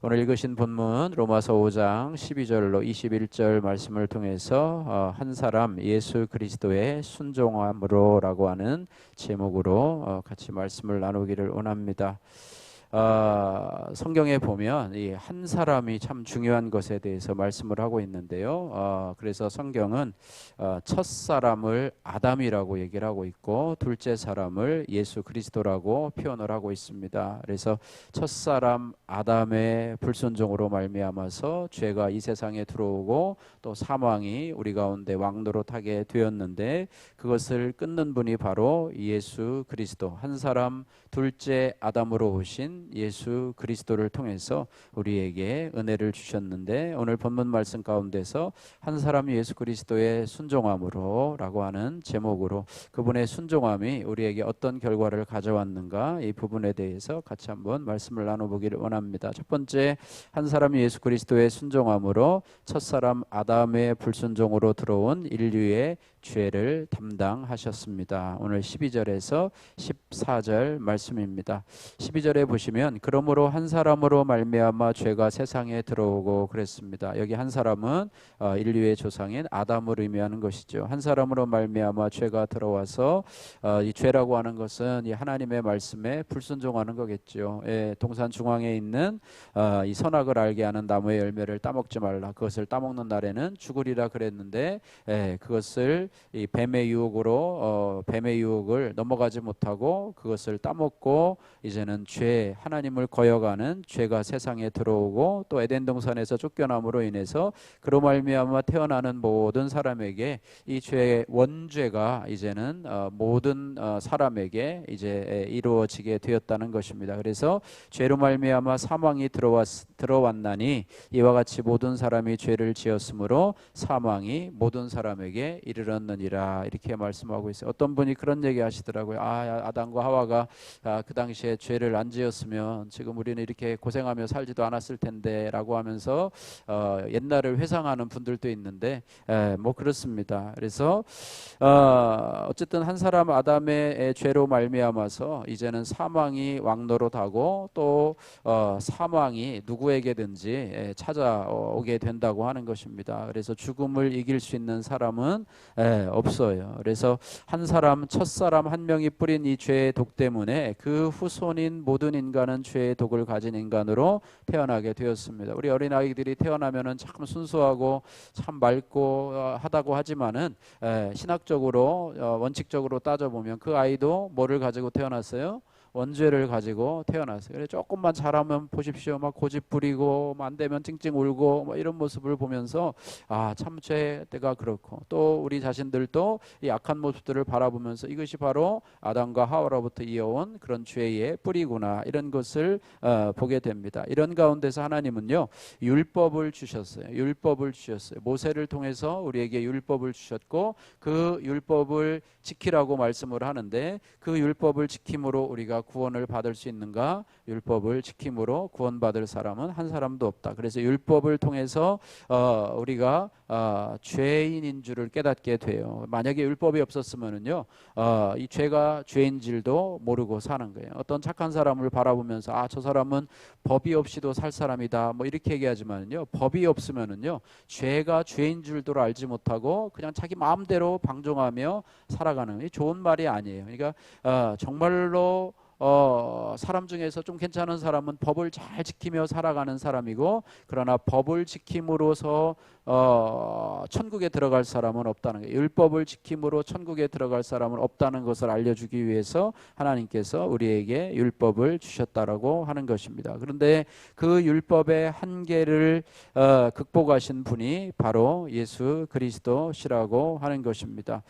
오늘 읽으신 본문 로마서 5장 12절로 21절 말씀을 통해서 한 사람 예수 그리스도의 순종함으로라고 하는 제목으로 같이 말씀을 나누기를 원합니다. 성경에 보면 이 한 사람이 참 중요한 것에 대해서 말씀을 하고 있는데요. 그래서 성경은 첫 사람을 아담이라고 얘기를 하고 있고 둘째 사람을 예수 그리스도라고 표현을 하고 있습니다. 그래서 첫 사람 아담의 불순종으로 말미암아서 죄가 이 세상에 들어오고 또 사망이 우리 가운데 왕노릇하게 되었는데 그것을 끊는 분이 바로 예수 그리스도, 한 사람 둘째 아담으로 오신 예수 그리스도를 통해서 우리에게 은혜를 주셨는데, 오늘 본문 말씀 가운데서 한 사람 예수 그리스도의 순종함으로 라고 하는 제목으로 그분의 순종함이 우리에게 어떤 결과를 가져왔는가, 이 부분에 대해서 같이 한번 말씀을 나눠보기를 원합니다. 첫 번째, 한 사람 예수 그리스도의 순종함으로 첫 사람 아담의 불순종으로 들어온 인류의 죄를 담당하셨습니다. 오늘 12절에서 14절 말씀입니다. 12절에 보시면 그러므로 한 사람으로 말미암아 죄가 세상에 들어오고 그랬습니다. 여기 한 사람은 인류의 조상인 아담을 의미하는 것이죠. 한 사람으로 말미암아 죄가 들어와서 이 죄라고 하는 것은 이 하나님의 말씀에 불순종하는 거겠죠. 동산 중앙에 있는 이 선악을 알게 하는 나무의 열매를 따먹지 말라, 그것을 따먹는 날에는 죽으리라 그랬는데 그것을 이 뱀의 유혹으로 뱀의 유혹을 넘어가지 못하고 그것을 따먹고 이제는 죄, 하나님을 거역하는 죄가 세상에 들어오고 또 에덴 동산에서 쫓겨남으로 인해서 그로 말미암아 태어나는 모든 사람에게 이 죄의 원죄가 이제는 모든 사람에게 이제 이루어지게 되었다는 것입니다. 그래서 죄로 말미암아 사망이 들어왔나니 이와 같이 모든 사람이 죄를 지었으므로 사망이 모든 사람에게 이르렀느니라, 이렇게 말씀하고 있어요. 어떤 분이 그런 얘기 하시더라고요. 아담과 하와가 그 당시에 죄를 안 지었으면 지금 우리는 이렇게 고생하며 살지도 않았을 텐데 라고 하면서 옛날을 회상하는 분들도 있는데 뭐 그렇습니다. 그래서 어쨌든 한 사람 아담의 죄로 말미암아서 이제는 사망이 왕노릇하고 또 사망이 누구에게든지 찾아오게 된다고 하는 것입니다. 그래서 죽음을 이길 수 있는 사람은 없어요. 그래서 한 사람, 첫 사람 한 명이 뿌린 이 죄의 독 때문에 그 후손인 모든 인간은 죄의 독을 가진 인간으로 태어나게 되었습니다. 우리 어린아이들이 태어나면은 참 순수하고 참 맑고 하다고 하지만은 신학적으로 원칙적으로 따져보면 그 아이도 뭐를 가지고 태어났어요? 원죄를 가지고 태어났어요. 그래 조금만 잘하면 보십시오, 막 고집 부리고 안 되면 찡찡 울고 뭐 이런 모습을 보면서 참 죄가 그렇고, 또 우리 자신들도 이 악한 모습들을 바라보면서 이것이 바로 아담과 하와로부터 이어온 그런 죄의 뿌리구나, 이런 것을 보게 됩니다. 이런 가운데서 하나님은요 율법을 주셨어요. 율법을 주셨어요. 모세를 통해서 우리에게 율법을 주셨고 그 율법을 지키라고 말씀을 하는데, 그 율법을 지킴으로 우리가 구원을 받을 수 있는가? 율법을 지킴으로 구원받을 사람은 한 사람도 없다. 그래서 율법을 통해서 우리가 죄인인 줄을 깨닫게 돼요. 만약에 율법이 없었으면은요 이 죄가 죄인질도 모르고 사는 거예요. 어떤 착한 사람을 바라보면서 저 사람은 법이 없이도 살 사람이다 뭐 이렇게 얘기하지만은요, 법이 없으면은요 죄가 죄인 줄도 알지 못하고 그냥 자기 마음대로 방종하며 살아가는, 이 좋은 말이 아니에요. 그러니까 정말로 사람 중에서 좀 괜찮은 사람은 법을 잘 지키며 살아가는 사람이고, 그러나 법을 지킴으로써 천국에 들어갈 사람은 없다는 거예요. 율법을 지킴으로 천국에 들어갈 사람은 없다는 것을 알려주기 위해서 하나님께서 우리에게 율법을 주셨다라고 하는 것입니다. 그런데 그 율법의 한계를 극복하신 분이 바로 예수 그리스도시라고 하는 것입니다.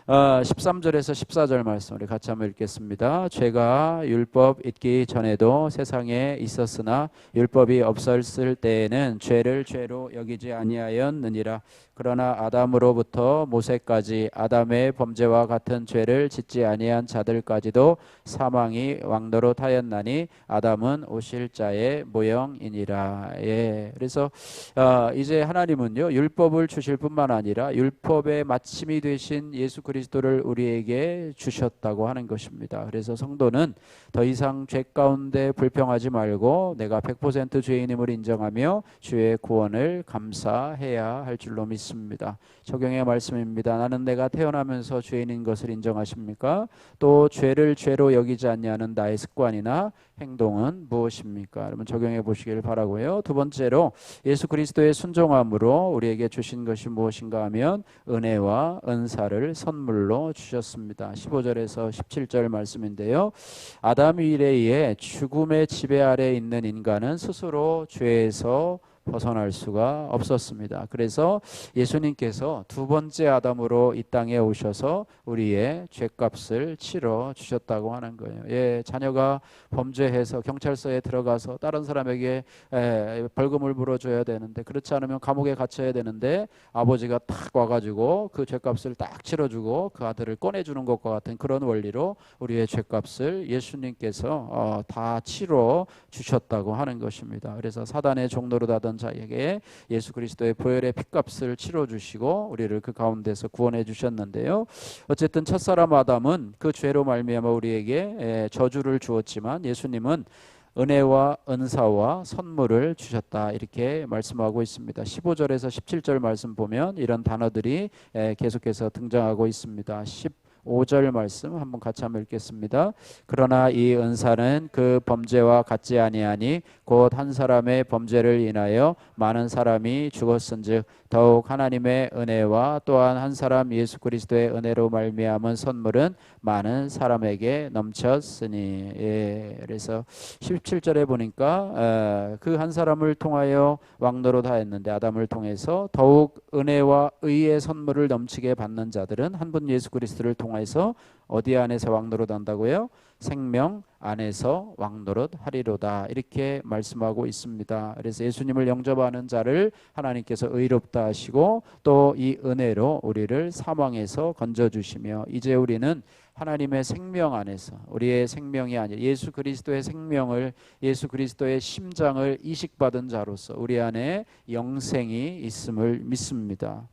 13절에서 14절 말씀 우리 같이 한번 읽겠습니다. 죄가 율법 있기 전에도 세상에 있었으나 율법이 없었을 때에는 죄를 죄로 여기지 아니하였느니라. 그러나 아담으로부터 모세까지 아담의 범죄와 같은 죄를 짓지 아니한 자들까지도 사망이 왕노릇하였나니 아담은 오실 자의 모형이니라. 예. 그래서 이제 하나님은요 율법을 주실 뿐만 아니라 율법의 마침이 되신 예수 그리스도를 우리에게 주셨다고 하는 것입니다. 그래서 성도는 더 이상 죄 가운데 불평하지 말고 내가 100% 죄인임을 인정하며 주의 구원을 감사해야 할 줄로 믿습니다. 적용의 말씀입니다. 나는 내가 태어나면서 죄인인 것을 인정하십니까? 또 죄를 죄로 여기지 않냐는 나의 습관이나 행동은 무엇입니까? 여러분 적용해 보시길 바라고요. 두 번째로 예수 그리스도의 순종함으로 우리에게 주신 것이 무엇인가 하면 은혜와 은사를 선물로 주셨습니다. 15절에서 17절 말씀인데요. 아담 이래에 죽음의 지배 아래 있는 인간은 스스로 죄에서 벗어날 수가 없었습니다. 그래서 예수님께서 두 번째 아담으로 이 땅에 오셔서 우리의 죄값을 치러 주셨다고 하는 거예요. 예, 자녀가 범죄해서 경찰서에 들어가서 다른 사람에게 벌금을 물어줘야 되는데 그렇지 않으면 감옥에 갇혀야 되는데 아버지가 딱 와가지고 그 죄값을 딱 치러주고 그 아들을 꺼내주는 것과 같은 그런 원리로 우리의 죄값을 예수님께서 다 치러 주셨다고 하는 것입니다. 그래서 사단의 종노릇 하던 자에게 예수 그리스도의 보혈의 핏값을 치러주시고 우리를 그 가운데서 구원해 주셨는데요. 어쨌든 첫사람 아담은 그 죄로 말미암아 우리에게 저주를 주었지만 예수님은 은혜와 은사와 선물을 주셨다 이렇게 말씀하고 있습니다. 15절에서 17절 말씀 보면 이런 단어들이 계속해서 등장하고 있습니다. 5절 말씀 한번 같이 한번 읽겠습니다. 그러나 이 은사는 그 범죄와 같지 아니하니 곧 한 사람의 범죄를 인하여 많은 사람이 죽었은즉 더욱 하나님의 은혜와 또한 한 사람 예수 그리스도의 은혜로 말미암은 선물은 많은 사람에게 넘쳤으니. 예, 그래서 17절에 보니까 그 한 사람을 통하여 왕노릇하였는데 아담을 통해서 더욱 은혜와 의의 선물을 넘치게 받는 자들은 한 분 예수 그리스도를 통해서 어디 안에서 왕노릇한다고요? 생명 안에서 왕노릇하리로다 이렇게 말씀하고 있습니다. 그래서 예수님을 영접하는 자를 하나님께서 의롭다 하시고 또 이 은혜로 우리를 사망에서 건져주시며 이제 우리는 하나님의 생명 안에서 우리의 생명이 아니라 예수 그리스도의 생명을 예수 그리스도의 심장을 이식받은 자로서 우리 안에 영생이 있음을 믿습니다.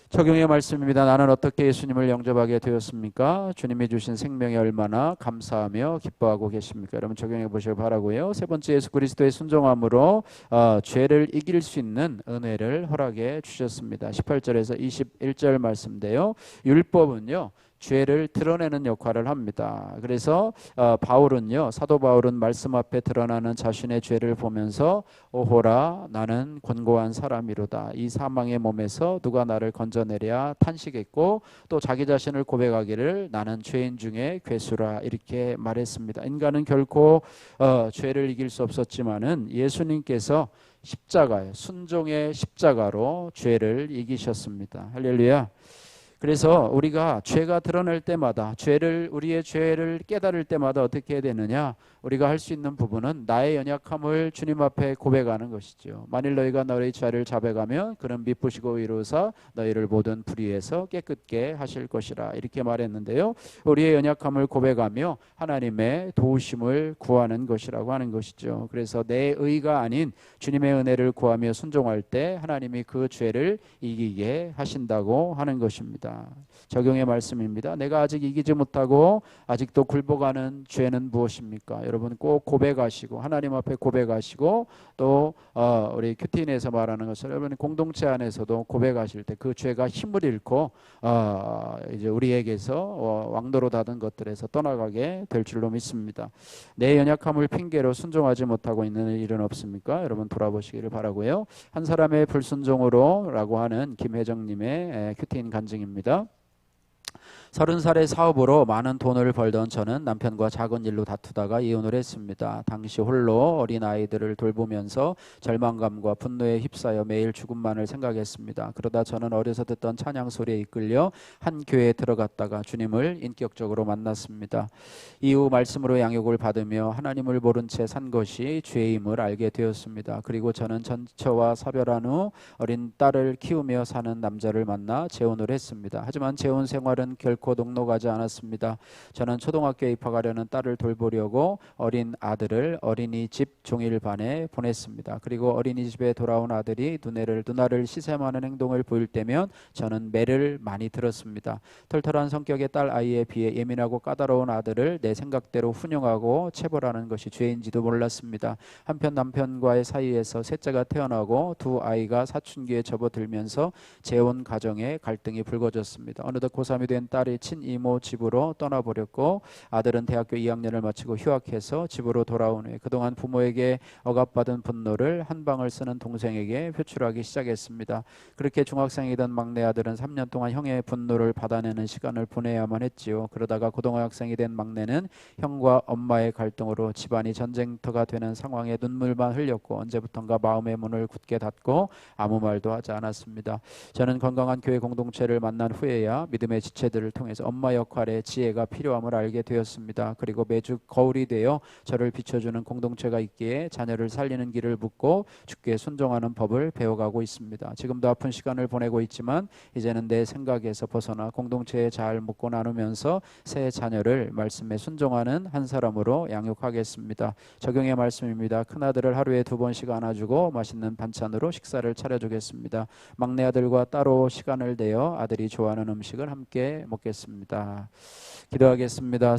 적용의 말씀입니다. 나는 어떻게 예수님을 영접하게 되었습니까? 주님이 주신 생명에 얼마나 감사하며 기뻐하고 계십니까? 여러분 적용해 보시길 바라고요. 세 번째 예수 그리스도의 순종함으로 죄를 이길 수 있는 은혜를 허락해 주셨습니다. 18절에서 21절 말씀인데요. 율법은요. 죄를 드러내는 역할을 합니다. 그래서 바울은요, 사도 바울은 말씀 앞에 드러나는 자신의 죄를 보면서 오호라 나는 권고한 사람이로다. 이 사망의 몸에서 누가 나를 건져내랴 탄식했고 또 자기 자신을 고백하기를 나는 죄인 중에 괴수라 이렇게 말했습니다. 인간은 결코 죄를 이길 수 없었지만은 예수님께서 십자가에 순종의 십자가로 죄를 이기셨습니다. 할렐루야. 그래서 우리가 죄가 드러날 때마다 우리의 죄를 깨달을 때마다 어떻게 해야 되느냐? 우리가 할 수 있는 부분은 나의 연약함을 주님 앞에 고백하는 것이죠. 만일 너희가 너희 죄를 자백하면 그는 미쁘시고 의로우사 너희를 모든 불의에서 깨끗게 하실 것이라 이렇게 말했는데요. 우리의 연약함을 고백하며 하나님의 도우심을 구하는 것이라고 하는 것이죠. 그래서 내 의가 아닌 주님의 은혜를 구하며 순종할 때 하나님이 그 죄를 이기게 하신다고 하는 것입니다. 적용의 말씀입니다. 내가 아직 이기지 못하고 아직도 굴복하는 죄는 무엇입니까? 여러분 꼭 고백하시고 하나님 앞에 고백하시고 또 우리 큐티인에서 말하는 것처럼 여러분 공동체 안에서도 고백하실 때 그 죄가 힘을 잃고 이제 우리에게서 왕도로 닫은 것들에서 떠나가게 될 줄로 믿습니다. 내 연약함을 핑계로 순종하지 못하고 있는 일은 없습니까? 여러분 돌아보시기를 바라고요. 한 사람의 불순종으로라고 하는 김혜정님의 큐티인 간증입니다. 30살의 사업으로 많은 돈을 벌던 저는 남편과 작은 일로 다투다가 이혼을 했습니다. 당시 홀로 어린 아이들을 돌보면서 절망감과 분노에 휩싸여 매일 죽음만을 생각했습니다. 그러다 저는 어려서 듣던 찬양 소리에 이끌려 한 교회에 들어갔다가 주님을 인격적으로 만났습니다. 이후 말씀으로 양육을 받으며 하나님을 모른 채 산 것이 죄임을 알게 되었습니다. 그리고 저는 전처와 사별한 후 어린 딸을 키우며 사는 남자를 만나 재혼을 했습니다. 하지만 재혼 생활은 결코 녹록하지 않았습니다. 저는 초등학교에 입학하려는 딸을 돌보려고 어린 아들을 어린이집 종일반에 보냈습니다. 그리고 어린이집에 돌아온 아들이 누나를 시샘하는 행동을 보일 때면 저는 매를 많이 들었습니다. 털털한 성격의 딸 아이에 비해 예민하고 까다로운 아들을 내 생각대로 훈용하고 체벌하는 것이 죄인지도 몰랐습니다. 한편 남편과의 사이에서 셋째가 태어나고 두 아이가 사춘기에 접어들면서 재혼 가정에 갈등이 불거졌습니다. 어느덧 고3이 된 딸이 친이모 집으로 떠나버렸고 아들은 대학교 2학년을 마치고 휴학해서 집으로 돌아온 후에 그동안 부모에게 억압받은 분노를 한 방을 쓰는 동생에게 표출하기 시작했습니다. 그렇게 중학생이던 막내 아들은 3년 동안 형의 분노를 받아내는 시간을 보내야만 했지요. 그러다가 고등학생이 된 막내는 형과 엄마의 갈등으로 집안이 전쟁터가 되는 상황에 눈물만 흘렸고 언제부턴가 마음의 문을 굳게 닫고 아무 말도 하지 않았습니다. 저는 건강한 교회 공동체를 만난 후에야 믿음의 지체들을 통해서 엄마 역할의 지혜가 필요함을 알게 되었습니다. 그리고 매주 거울이 되어 저를 비춰주는 공동체가 있기에 자녀를 살리는 길을 묻고 주께 순종하는 법을 배워가고 있습니다. 지금도 아픈 시간을 보내고 있지만 이제는 내 생각에서 벗어나 공동체에 잘 묻고 나누면서 새 자녀를 말씀에 순종하는 한 사람으로 양육하겠습니다. 적용의 말씀입니다. 큰아들을 하루에 2번씩 안아주고 맛있는 반찬으로 식사를 차려주겠습니다. 막내 아들과 따로 시간을 내어 아들이 좋아하는 음식을 함께 먹겠습니다. 기도하겠습니다.